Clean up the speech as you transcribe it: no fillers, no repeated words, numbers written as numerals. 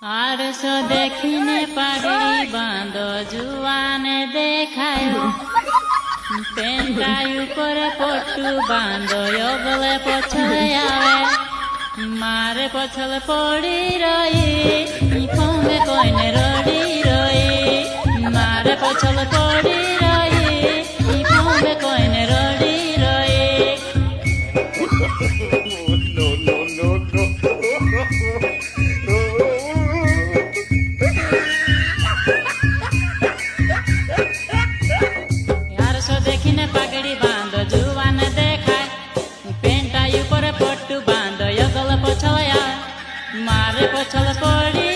आरसो देखिने पागड़ी बांधो जुआने देखायो पेंटायु करे पट्टू बांधो योगले पछले आवे मारे पछले पड़ी रही फंगे कोइने रड़ी रही मारे पछले पड़ी रही फंगे कोइने रड़ी रही देखिने पगड़ी बांधो जुआन देखाय पेंटायु करे पट्टू बांधो योगल पछल मारे पछल पड़ी